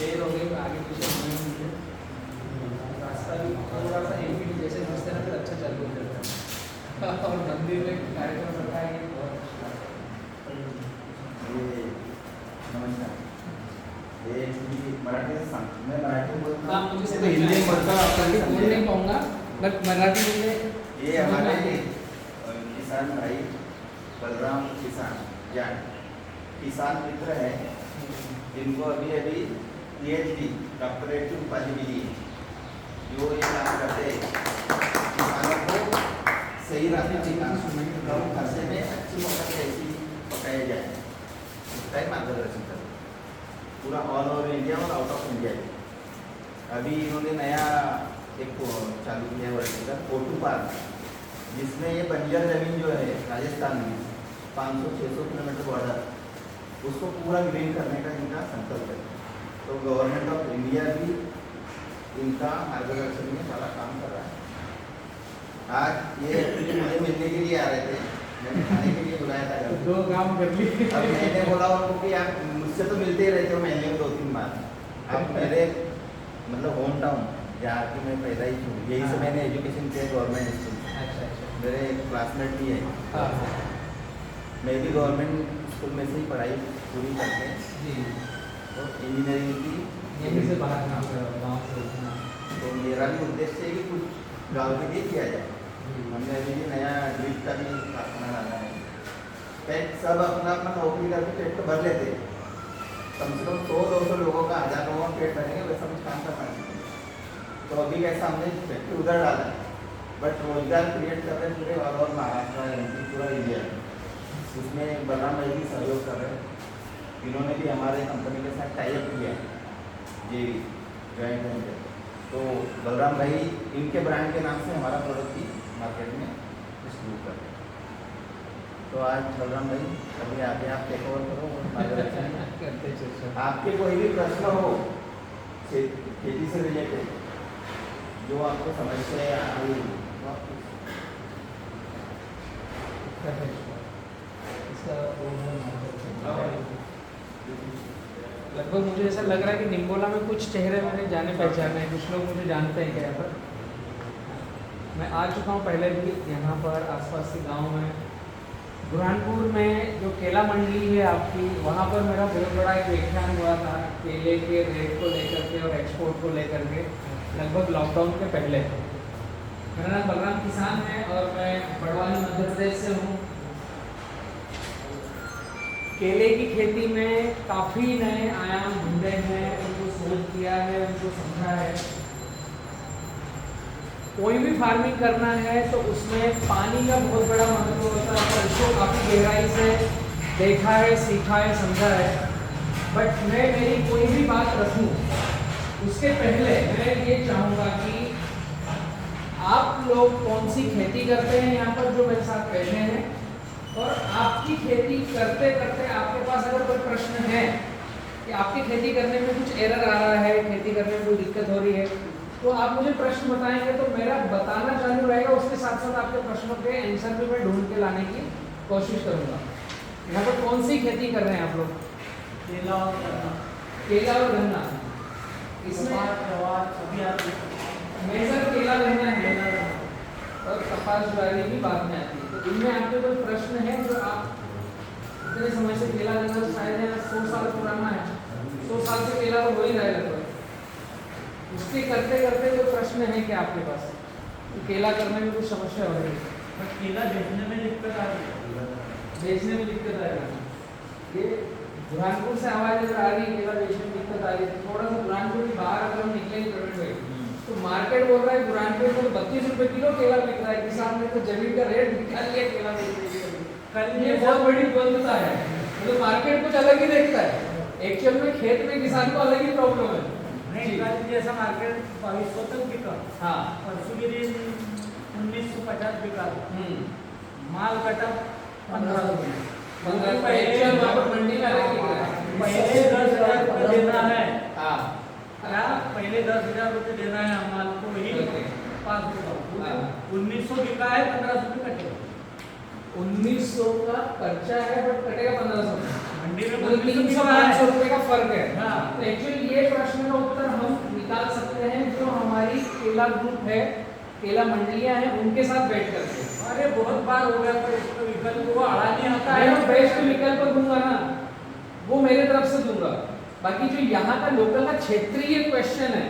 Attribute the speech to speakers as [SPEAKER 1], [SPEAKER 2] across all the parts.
[SPEAKER 1] देर हो गई, आगे पीछे घूमे मुझे, रास्ता भी थोड़ा सा एक भी जैसे घुसते ना फिर अच्छा चालू हो जाता है। और मंदिर में कार्यक्रम रखा है, ये बहुत अच्छा है।
[SPEAKER 2] ये नमस्कार, ये हिंदी मराठी से सांग, मैं मराठी बोलता
[SPEAKER 1] हाँ,
[SPEAKER 2] हूँ,
[SPEAKER 1] मुझे
[SPEAKER 2] तो हिंदी में बोलता हूँ, आप
[SPEAKER 1] मराठी बोल नहीं पाऊँगा, बट मराठी में
[SPEAKER 2] ये हमारे किसान भाई बलराम किसान जान किसान मित्र है, जिनको अभी अभी PhD डॉक्टरेट की उपाधि मिली है, जो ये काम करते हैं किसानों को सही रास्ते पे कम खर्चे में अच्छी फसल कैसी पकाया जाए उसका ही मार्गदर्शन करते हैं, पूरा ऑल ओवर इंडिया और आउट ऑफ इंडिया। अभी इन्होंने नया एक चालू किया है वर्टिकल O2 पार्क, जिसमें ये बंजर जमीन जो है राजस्थान में 500-600 किलोमीटर बॉर्डर, उसको पूरा ग्रीन करने का इनका संकल्प है। तो गवर्नमेंट ऑफ इंडिया भी इनका मार्गदर्शन में सारा काम कर रहा है। आज ये एक्चुअली मुझे मिलने के लिए आ रहे थे, मैंने खाने के लिए बुलाया था घर पे।
[SPEAKER 1] 2 काम कर लिए।
[SPEAKER 2] अब मैंने बोला उनको कि आप मुझसे तो मिलते ही रहते हो महीने में 2-3 बार, आप मेरे मतलब होम टाउन जहाँ की मैं पैदा ही हूँ, यही से मैंने एजुकेशन किया गवर्नमेंट स्कूल,
[SPEAKER 1] अच्छा अच्छा।
[SPEAKER 2] मेरे क्लासमेट भी है,
[SPEAKER 1] हाँ
[SPEAKER 2] मैं भी गवर्नमेंट स्कूल में से ही पढ़ाई पूरी करके
[SPEAKER 1] जी,
[SPEAKER 2] तो इंजीनियरिंग की,
[SPEAKER 1] यहीं से बाहर काम कर रहा हूँ, गाँव से उठना।
[SPEAKER 2] तो मेरा भी उद्देश्य है कि कुछ गाँव के लिए किया जाए। हमने अभी भी नया ड्रिप का भी कारखाना डाला है, पेट सब अपना अपना नौकरी करके पेट तो भर लेते, कम से कम 100-200 लोगों का 1000 लोगों का पेट भरेंगे, वैसा कुछ काम करना चाहिए। तो अभी कैसा हमने फैक्ट्री उधर डाला है, बट रोजगार क्रिएट कर रहे हैं पूरे ऑल ओवर महाराष्ट्र MP पूरा इंडिया में, उसमें बलराम भाई भी सहयोग कर रहे हैं। इन्होंने भी हमारे कंपनी के साथ टाई अप किया है, JV जॉइंट वेंचर, तो बलराम भाई इनके ब्रांड के नाम से हमारा प्रोडक्ट भी मार्केट में डिस्ट्रीब्यूट कर रहे हैं। तो आज बलराम भाई अभी आगे आप टेक ओवर करो और मार्गदर्शन
[SPEAKER 1] करते चर्चा।
[SPEAKER 2] आपके कोई भी प्रश्न हो खेती से रिलेटेड, जो आपको समस्या आ रही है तो आप
[SPEAKER 1] इसका लगभग मुझे ऐसा लग रहा है कि निम्बोला में कुछ चेहरे मेरे जाने पहचाने हैं, कुछ लोग मुझे जानते हैं क्या यहाँ पर। मैं आ चुका हूँ पहले भी यहाँ पर, आसपास के गांव में, बुरहानपुर में जो केला मंडी है आपकी, वहाँ पर मेरा बहुत बड़ा एक व्याख्यान हुआ था केले के रेट को लेकर के और एक्सपोर्ट को लेकर के, लगभग लॉकडाउन के पहले। मेरा नाम बलराम किसान है और मैं बड़वानी मध्य प्रदेश से हूँ। केले की खेती में काफ़ी नए आयाम ढूंढे हैं, उनको सोच किया है, उनको समझा है। कोई भी फार्मिंग करना है तो उसमें पानी का बहुत बड़ा महत्व होता है, और इसको काफ़ी गहराई से देखा है, सीखा है, समझा है। बट मैं मेरी कोई भी बात रखूं उसके पहले मैं ये चाहूँगा कि आप लोग कौन सी खेती करते हैं यहाँ पर जो मेरे साथ बैठे हैं, और आपकी खेती करते करते आपके पास अगर कोई प्रश्न है कि आपकी खेती करने में कुछ एरर आ रहा है, खेती करने में कोई दिक्कत हो रही है, तो आप मुझे प्रश्न बताएंगे तो मेरा बताना चालू रहेगा, उसके साथ साथ आपके प्रश्नों के आंसर भी मैं ढूंढ के लाने की कोशिश करूँगा। यहाँ पर कौन सी खेती कर रहे हैं आप लोग?
[SPEAKER 3] केला और गन्ना।
[SPEAKER 1] केला और गन्ना। इसमें मेजर केला गन्ना है और कपास ज्वारी भी बाद में आती है। तो इनमें आपके कोई प्रश्न है जो आप इतने समय से केला गन्ना शायद 100 साल पुराना है, 100 साल से केला तो हो ही रहा है लगभग, उसके करते करते कोई प्रश्न है क्या आपके पास? तो केला करने में कुछ समस्या हो रही है?
[SPEAKER 3] केला बेचने में दिक्कत आ रही है।
[SPEAKER 1] बेचने में दिक्कत आ रही है। ये बुरहानपुर से आवाज़ अगर आ रही है केला बेचने में दिक्कत आ रही है, थोड़ा सा बुरहानपुर के बाहर अगर हम निकलेंगे पेमेंट हुए तो मार्केट बोल रहा है बुरहानपुर में 32 रुपये किलो केला बिक रहा है, किसान ने तो जमीन का रेट निकाल लिया केला बेचने के लिए। ये बहुत बड़ी द्वंद्वता है, मतलब मार्केट कुछ अलग ही देखता है, एक्चुअल में खेत में किसान को अलग ही प्रॉब्लम है।
[SPEAKER 3] नहीं, कल जैसा मार्केट 2200 तक बिका,
[SPEAKER 1] हाँ,
[SPEAKER 3] परसों के दिन 1950 बिका, माल कटा 1500 रुपये।
[SPEAKER 1] मंडी में
[SPEAKER 3] पहले 10,000 रुपये देना है,
[SPEAKER 1] हाँ,
[SPEAKER 3] क्या पहले 10,000 रुपये देना है माल को, वही 500 का 1900 बिका है, 1500 रुपये कटे।
[SPEAKER 1] 1900 का खर्चा है बट कटेगा 1500।
[SPEAKER 3] मंडी में
[SPEAKER 1] मतलब 300-500 रुपये का फर्क है।
[SPEAKER 3] हाँ।
[SPEAKER 1] तो एक्चुअली ये प्रश्न केला ग्रुप है, केला मंडलियां हैं, उनके साथ बैठ करके।
[SPEAKER 3] अरे बहुत बार हो गया, पर इसका विकल्प वो अड़ानी आता
[SPEAKER 1] मैं
[SPEAKER 3] है।
[SPEAKER 1] बेस्ट विकल्प दूंगा ना, वो मेरे तरफ से दूंगा। बाकी जो यहाँ का लोकल का क्षेत्रीय क्वेश्चन है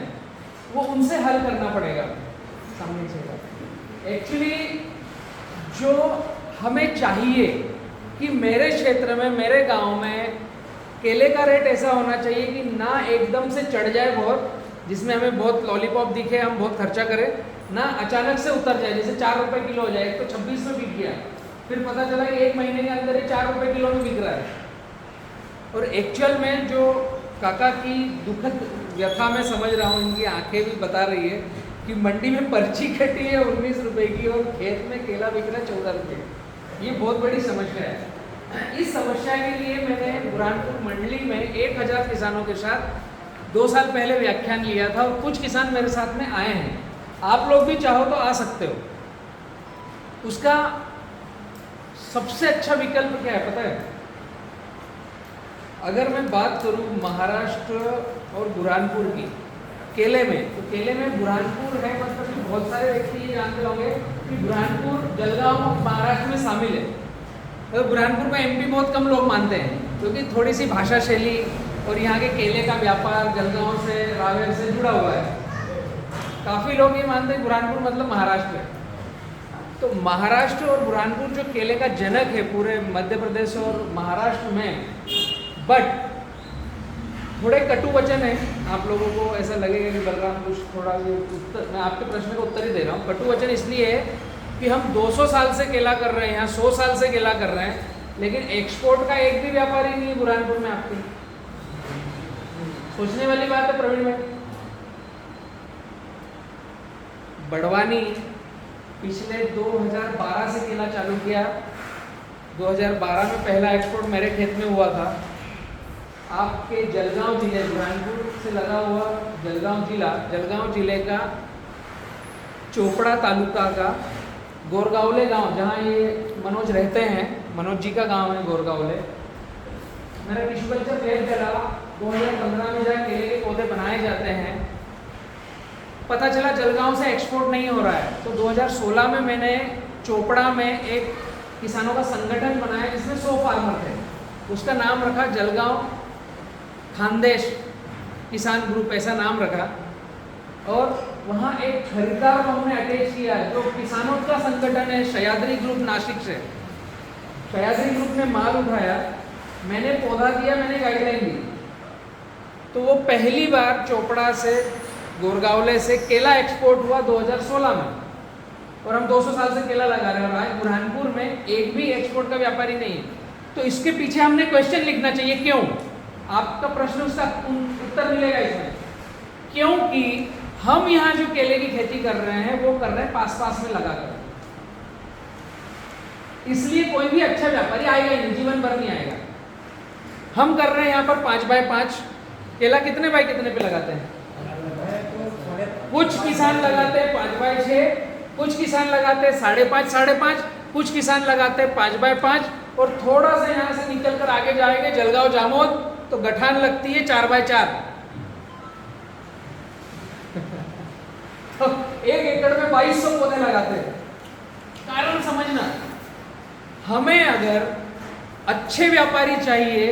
[SPEAKER 1] वो उनसे हल करना पड़ेगा सामने से। एक्चुअली जो हमें चाहिए कि मेरे क्षेत्र में, मेरे गांव में केले का रेट ऐसा होना चाहिए कि ना एकदम से चढ़ जाए बहुत, जिसमें हमें बहुत लॉलीपॉप दिखे, हम बहुत खर्चा करें, ना अचानक से उतर जाए, जैसे 4 रुपए किलो हो जाए। तो 26 में बिक गया, फिर पता चला कि 1 महीने के अंदर ये 4 रुपए किलो में बिक रहा है। और एक्चुअल में जो काका की दुखद व्यथा मैं समझ रहा हूँ, इनकी आंखें भी बता रही है कि मंडी में पर्ची कटी है 19 रुपए की और खेत में केला बिक रहा है 14 रुपए। ये बहुत बड़ी समस्या है। इस समस्या के लिए मैंने बुरहानपुर मंडली में 1000 किसानों के साथ 2 साल पहले व्याख्यान लिया था और कुछ किसान मेरे साथ में आए हैं। आप लोग भी चाहो तो आ सकते हो। उसका सबसे अच्छा विकल्प क्या है पता है? अगर मैं बात करूं महाराष्ट्र और बुरहानपुर की केले में, तो केले में बुरहानपुर है, मतलब कि बहुत सारे व्यक्ति ये जानते होंगे कि बुरहानपुर जलगांव महाराष्ट्र में शामिल है। तो बुरहानपुर को एमपी बहुत कम लोग मानते हैं, क्योंकि थोड़ी सी भाषा शैली और यहाँ के केले का व्यापार जलगांव से, रावेर से जुड़ा हुआ है। काफ़ी लोग ये मानते हैं बुरहानपुर मतलब महाराष्ट्र है। तो महाराष्ट्र और बुरहानपुर जो केले का जनक है पूरे मध्य प्रदेश और महाराष्ट्र में, बट थोड़े कटु वचन है। आप लोगों को ऐसा लगेगा कि बलराम कुछ थोड़ा ये उत्तर, मैं आपके प्रश्न का उत्तर ही दे रहा हूँ। कटु वचन इसलिए है कि हम 200 साल से केला कर रहे हैं, यहाँ 100 साल से केला कर रहे हैं, लेकिन एक्सपोर्ट का एक भी व्यापारी नहीं है बुरहानपुर में। आपकी सोचने वाली बात है प्रवीण भाई। बड़वानी पिछले 2012 से केला चालू किया, 2012 में पहला एक्सपोर्ट मेरे खेत में हुआ था। आपके जलगांव जिले, बुरहानपुर से लगा हुआ जलगांव जिला, जलगांव जिले का चोपड़ा तालुका का गोरगावले गांव, जहां ये मनोज रहते हैं, मनोज जी का गांव है गोरगावले। मेरा टिश्यू कल्चर लैब चला, 2015 में जहाँ केले के पौधे बनाए जाते हैं, पता चला जलगांव से एक्सपोर्ट नहीं हो रहा है। तो 2016 में मैंने चोपड़ा में एक किसानों का संगठन बनाया जिसमें 100 फार्मर थे। उसका नाम रखा जलगांव खानदेश किसान ग्रुप, ऐसा नाम रखा। और वहाँ एक खरीदार को हमने अटैच किया जो किसानों का संगठन है, सह्याद्री ग्रुप नासिक से। सह्याद्री ग्रुप ने माल उठाया, मैंने पौधा दिया, मैंने गाइडलाइन दी। तो वो पहली बार चोपड़ा से, गोरगावले से केला एक्सपोर्ट हुआ 2016 में, और हम 200 साल से केला लगा रहे हैं। और आज बुरहानपुर में एक भी एक्सपोर्ट का व्यापारी नहीं है। तो इसके पीछे हमने क्वेश्चन लिखना चाहिए, क्यों? आपका प्रश्न उसका उत्तर मिलेगा इसमें। क्योंकि हम यहाँ जो केले की खेती कर रहे हैं वो कर रहे हैं पास पास में लगाकर, इसलिए कोई भी अच्छा व्यापारी आएगा ही नहीं, जीवन भर नहीं आएगा। हम कर रहे हैं यहाँ पर 5 बाय 5 केला। कितने बाय कितने पे लगाते हैं? कुछ किसान लगाते हैं 5 बाय 6, कुछ किसान लगाते हैं 5.5 5.5, कुछ किसान लगाते हैं 5 बाय 5, और थोड़ा सा यहाँ से निकल कर आगे जाएंगे जलगांव जामोद तो गठान लगती है 4 बाय 4। तो 1 एकड़ में 2200 पौधे लगाते हैं। कारण समझना, हमें अगर अच्छे व्यापारी चाहिए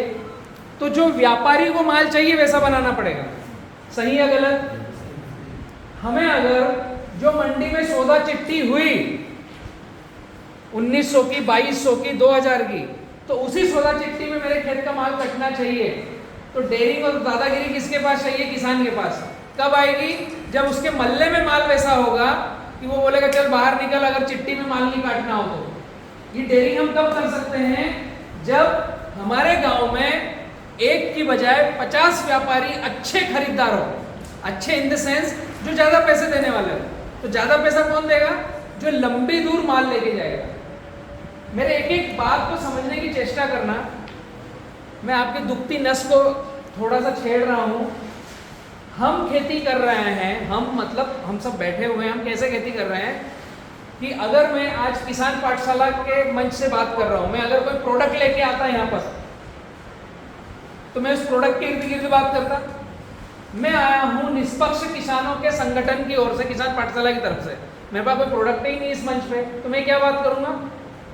[SPEAKER 1] तो जो व्यापारी को माल चाहिए वैसा बनाना पड़ेगा। सही है गलत? हमें अगर जो मंडी में सौदा चिट्ठी हुई 1900 की, 2200 की, 2000 की, तो उसी सौदा चिट्ठी में मेरे खेत का माल कटना चाहिए। तो डेयरिंग और दादागिरी किसके पास चाहिए? किसान के पास। कब आएगी? जब उसके मल्ले में माल वैसा होगा कि वो बोलेगा चल बाहर निकल, अगर चिट्ठी में माल नहीं काटना हो तो। ये डेयरिंग हम कब कर सकते हैं? जब हमारे गांव में एक की बजाय 50 व्यापारी अच्छे खरीदार हो। अच्छे इन द सेंस जो ज़्यादा पैसे देने वाले हो। तो ज़्यादा पैसा कौन देगा? जो लंबी दूर माल लेके जाएगा। मेरे एक एक बात को समझने की चेष्टा करना। मैं आपकी दुखती नस को थोड़ा सा छेड़ रहा हूँ। हम खेती कर रहे हैं, हम मतलब हम सब बैठे हुए हैं, हम कैसे खेती कर रहे हैं कि अगर मैं आज किसान पाठशाला के मंच से बात कर रहा हूँ, मैं अगर कोई प्रोडक्ट लेके आता है यहाँ पर, तो मैं उस प्रोडक्ट के इर्द गिर्द बात करता। मैं आया हूँ निष्पक्ष किसानों के संगठन की ओर से, किसान पाठशाला की तरफ से। मेरे पास कोई प्रोडक्ट ही नहीं इस मंच पे, तो मैं क्या बात करूंगा?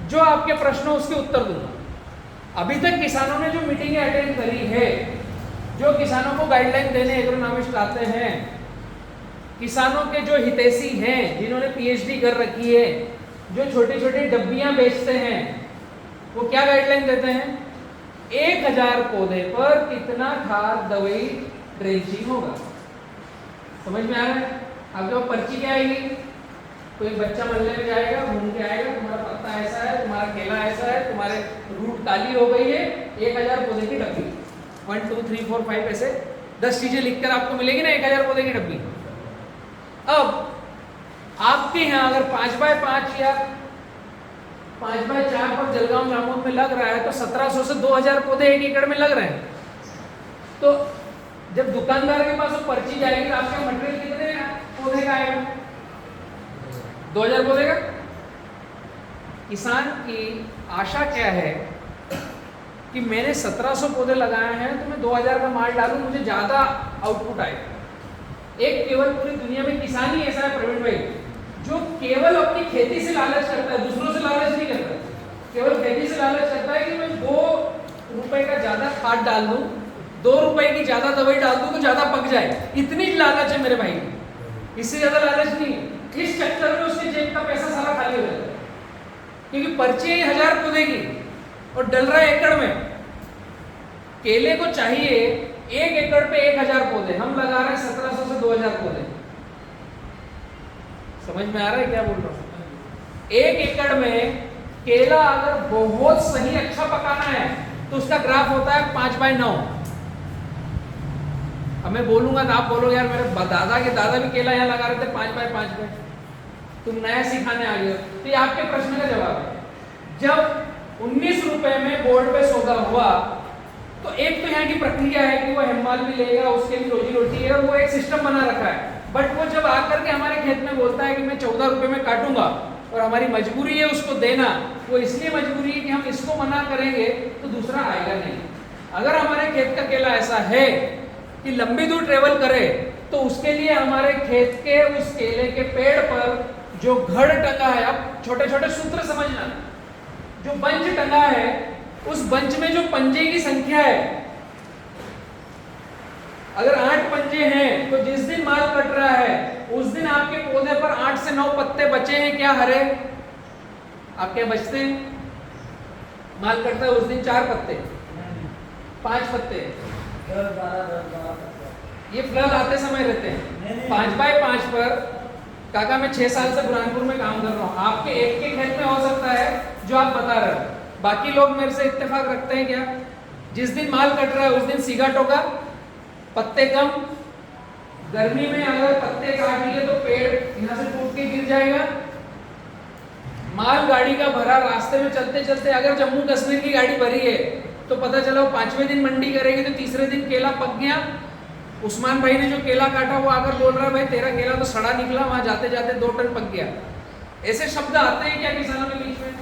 [SPEAKER 1] जो आपके प्रश्न हो उसके उत्तर दूंगा। अभी तक किसानों ने जो मीटिंगें अटेंड करी है, जो किसानों को गाइडलाइन देने एग्रोनॉमिस्ट आते हैं, किसानों के जो हितैषी हैं जिन्होंने पीएचडी कर रखी है, जो छोटी छोटी डब्बियां बेचते हैं, वो क्या गाइडलाइन देते हैं? 1000 पौधे पर कितना खाद दवाई ड्रेंचिंग होगा। समझ में आ रहा है? आपके पास पर्ची क्या आएगी? कोई बच्चा मोहल्ले में जाएगा, घूम के आएगा, तुम्हारा पत्ता ऐसा है, तुम्हारा केला ऐसा है, तुम्हारे रूट काली हो गई है, 1000 पौधे की डब्बी, 1 2 3 4 5 ऐसे 10 चीजें लिखकर आपको मिलेगी ना, 1000 पौधे की डब्बी। अब आपके यहाँ अगर 5x5 या 5x4 पर जलगांव जामुन में लग रहा है, तो 1700 से 2000 पौधे 1 एकड़ में लग रहे हैं। तो जब दुकानदार के पास वो पर्ची जाएगी तो आपका मटेरियल कितने पौधे का आएगा? 2000 पौधे का। किसान की आशा क्या है कि मैंने 1700 पौधे लगाए हैं तो मैं 2000 का माल डालूं, मुझे ज्यादा आउटपुट आए। एक केवल पूरी दुनिया में किसान ही ऐसा है प्रवीण भाई, जो केवल अपनी खेती से लालच करता है, दूसरों से लालच नहीं करता, केवल खेती से लालच करता है कि मैं 2 रुपए का ज्यादा खाद डाल दूं, 2 रुपए की ज्यादा दवाई डाल दूं तो ज्यादा पक जाए, इतनी लालच है मेरे भाई, इससे ज्यादा लालच नहीं। इस चक्कर में उसके जेब का पैसा सारा खाली हो जाता है, क्योंकि पर्ची है 1000 पौधे की और डल रहा है एकड़ में। केले को चाहिए 1 एकड़ पे 1000 पौधे, हम लगा रहे हैं 1700 से 2000 पौधे। समझ में आ रहा है क्या बोल रहा हूं? 1 एकड़ में केला अगर बहुत सही अच्छा पकाना है तो उसका ग्राफ होता है 5x9। अब मैं बोलूंगा तो आप बोलोगे यार मेरे दादा के दादा भी केला यहाँ लगा रहे थे 5x5 पे, तुम नया सिखाने आ गए हो। तो ये आपके प्रश्न का जवाब है। जब 19 रुपए में बोर्ड पे सौदा हुआ तो एक तो यहाँ की प्रक्रिया है कि वो हेममाल भी लेगा, उसके भी रोजी रोटी है, और वो एक सिस्टम बना रखा है। बट वो जब आकर के हमारे खेत में बोलता है कि मैं 14 रुपए में काटूंगा और हमारी मजबूरी है उसको देना, वो इसलिए मजबूरी है कि हम इसको मना करेंगे तो दूसरा आएगा नहीं। अगर हमारे खेत का केला ऐसा है कि लंबी दूर ट्रेवल करे तो उसके लिए हमारे खेत के उस केले के पेड़ पर जो घड़ टंगा है, अब छोटे छोटे सूत्र समझना, जो बंच टंगा है उस बंच में जो पंजे की संख्या है, अगर 8 पंजे हैं तो जिस दिन माल कट रहा है उस दिन आपके पौधे पर 8 से 9 पत्ते बचे हैं क्या हरे? आप क्या बचते हैं? माल कटता है उस दिन 4 पत्ते, 5 पत्ते, 10-12 ये फ्लल आते समय रहते हैं। 5x5 पर काका मैं 6 साल से बुरहानपुर में काम कर रहा हूँ, आपके एक के खेत में हो सकता है जो आप बता रहे हो, बाकी लोग मेरे से इत्तेफाक रखते हैं क्या? जिस दिन माल कट रहा है उस दिन सीगा टोका, पत्ते कम, गर्मी में अगर पत्ते काट लिए तो पेड़ यहाँ से टूट के गिर जाएगा। माल गाड़ी का भरा, रास्ते में चलते चलते अगर जम्मू कश्मीर की गाड़ी भरी है तो पता चला वो 5वें दिन मंडी करेगी तो तीसरे दिन केला पक गया। उस्मान भाई ने जो केला काटा वो आकर बोल रहा है भाई तेरा केला तो सड़ा निकला, वहां जाते जाते 2 टन पक गया। ऐसे शब्द आते हैं क्या किसानों के बीच में?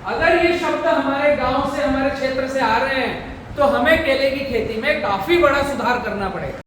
[SPEAKER 1] अगर ये शब्द हमारे गांव से, हमारे क्षेत्र से आ रहे हैं तो हमें केले की खेती में काफी बड़ा सुधार करना पड़ेगा।